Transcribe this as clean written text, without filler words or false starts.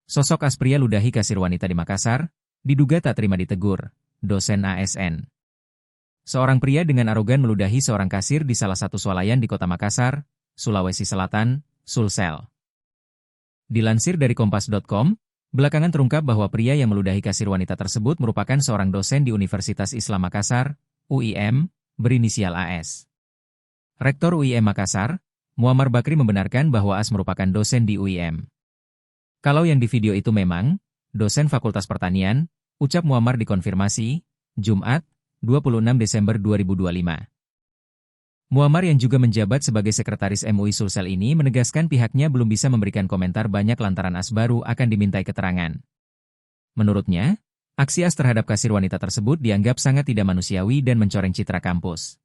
Sosok As pria ludahi kasir wanita di Makassar, diduga tak terima ditegur, dosen ASN. Seorang pria dengan arogan meludahi seorang kasir di salah satu swalayan di kota Makassar, Sulawesi Selatan, Sulsel. Dilansir dari Kompas.com, belakangan terungkap bahwa pria yang meludahi kasir wanita tersebut merupakan seorang dosen di Universitas Islam Makassar, UIM, berinisial AS. Rektor UIM Makassar, Muammar Bakri membenarkan bahwa As merupakan dosen di UIM. Kalau yang di video itu memang dosen Fakultas Pertanian, ucap Muammar dikonfirmasi, Jumat, 26 Desember 2025. Muammar yang juga menjabat sebagai sekretaris MUI Sulsel ini menegaskan pihaknya belum bisa memberikan komentar banyak lantaran As baru akan dimintai keterangan. Menurutnya, aksi As terhadap kasir wanita tersebut dianggap sangat tidak manusiawi dan mencoreng citra kampus.